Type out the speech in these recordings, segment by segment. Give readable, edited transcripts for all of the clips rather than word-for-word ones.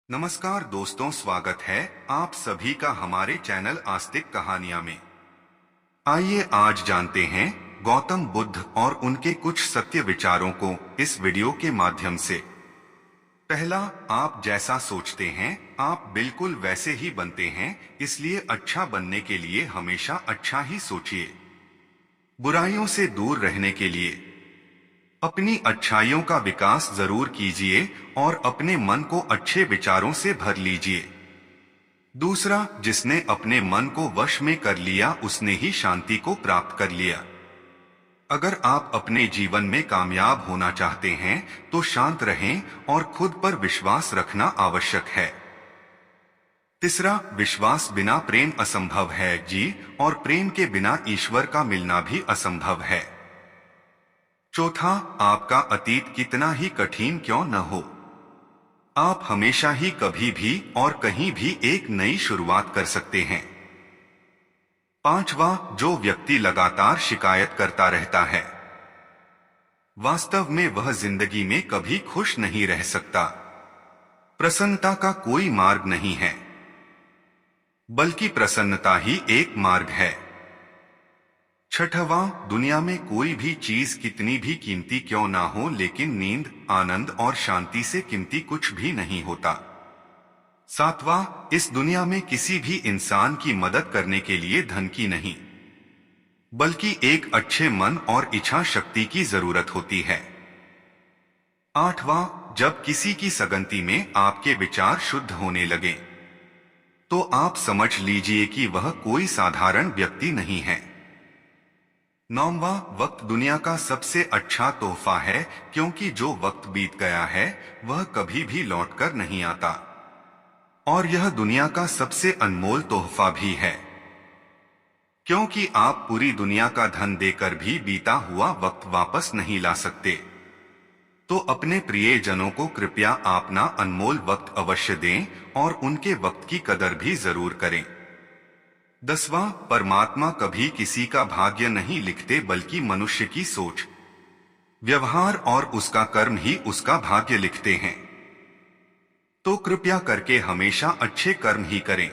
नमस्कार दोस्तों, स्वागत है आप सभी का हमारे चैनल आस्तिक कहानियां में। आइए आज जानते हैं गौतम बुद्ध और उनके कुछ सत्य विचारों को इस वीडियो के माध्यम से। पहला, आप जैसा सोचते हैं आप बिल्कुल वैसे ही बनते हैं, इसलिए अच्छा बनने के लिए हमेशा अच्छा ही सोचिए। बुराइयों से दूर रहने के लिए अपनी अच्छाइयों का विकास जरूर कीजिए और अपने मन को अच्छे विचारों से भर लीजिए। दूसरा, जिसने अपने मन को वश में कर लिया उसने ही शांति को प्राप्त कर लिया। अगर आप अपने जीवन में कामयाब होना चाहते हैं तो शांत रहें और खुद पर विश्वास रखना आवश्यक है। तीसरा, विश्वास बिना प्रेम असंभव है जी, और प्रेम के बिना ईश्वर का मिलना भी असंभव है। चौथा, आपका अतीत कितना ही कठिन क्यों न हो, आप हमेशा ही कभी भी और कहीं भी एक नई शुरुआत कर सकते हैं। पांचवा, जो व्यक्ति लगातार शिकायत करता रहता है वास्तव में वह जिंदगी में कभी खुश नहीं रह सकता। प्रसन्नता का कोई मार्ग नहीं है, बल्कि प्रसन्नता ही एक मार्ग है। छठवां, दुनिया में कोई भी चीज कितनी भी कीमती क्यों ना हो, लेकिन नींद, आनंद और शांति से कीमती कुछ भी नहीं होता। सातवां, इस दुनिया में किसी भी इंसान की मदद करने के लिए धन की नहीं, बल्कि एक अच्छे मन और इच्छा शक्ति की जरूरत होती है। आठवां, जब किसी की संगति में आपके विचार शुद्ध होने लगे तो आप समझ लीजिए कि वह कोई साधारण व्यक्ति नहीं है। नौवां, वक्त दुनिया का सबसे अच्छा तोहफा है, क्योंकि जो वक्त बीत गया है वह कभी भी लौटकर नहीं आता, और यह दुनिया का सबसे अनमोल तोहफा भी है, क्योंकि आप पूरी दुनिया का धन देकर भी बीता हुआ वक्त वापस नहीं ला सकते। तो अपने प्रियजनों को कृपया अपना अनमोल वक्त अवश्य दें और उनके वक्त की कदर भी जरूर करें। 10वां, परमात्मा कभी किसी का भाग्य नहीं लिखते, बल्कि मनुष्य की सोच, व्यवहार और उसका कर्म ही उसका भाग्य लिखते हैं। तो कृपया करके हमेशा अच्छे कर्म ही करें,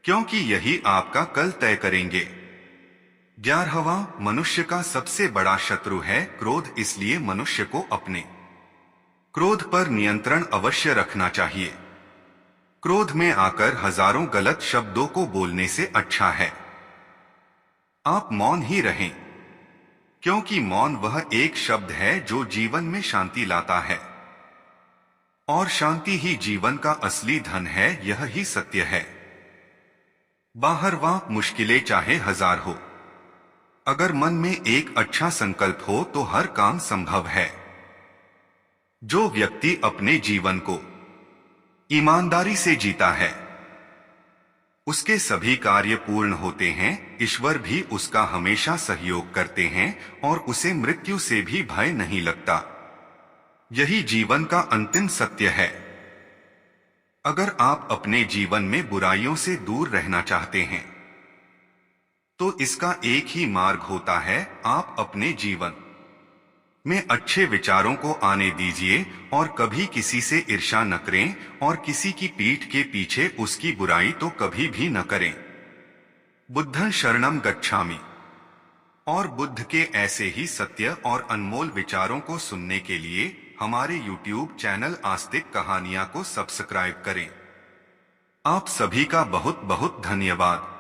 क्योंकि यही आपका कल तय करेंगे। 11वां, मनुष्य का सबसे बड़ा शत्रु है क्रोध, इसलिए मनुष्य को अपने क्रोध पर नियंत्रण अवश्य रखना चाहिए। क्रोध में आकर हजारों गलत शब्दों को बोलने से अच्छा है आप मौन ही रहें, क्योंकि मौन वह एक शब्द है जो जीवन में शांति लाता है, और शांति ही जीवन का असली धन है, यह ही सत्य है। 12वां, मुश्किलें चाहे हजार हो, अगर मन में एक अच्छा संकल्प हो तो हर काम संभव है। जो व्यक्ति अपने जीवन को ईमानदारी से जीता है उसके सभी कार्य पूर्ण होते हैं, ईश्वर भी उसका हमेशा सहयोग करते हैं और उसे मृत्यु से भी भय नहीं लगता। यही जीवन का अंतिम सत्य है। अगर आप अपने जीवन में बुराइयों से दूर रहना चाहते हैं तो इसका एक ही मार्ग होता है, आप अपने जीवन में अच्छे विचारों को आने दीजिए और कभी किसी से ईर्ष्या न करें और किसी की पीठ के पीछे उसकी बुराई तो कभी भी न करें। बुद्धं शरणं गच्छामि। और बुद्ध के ऐसे ही सत्य और अनमोल विचारों को सुनने के लिए हमारे YouTube चैनल आस्तिक कहानियां को सब्सक्राइब करें। आप सभी का बहुत बहुत धन्यवाद।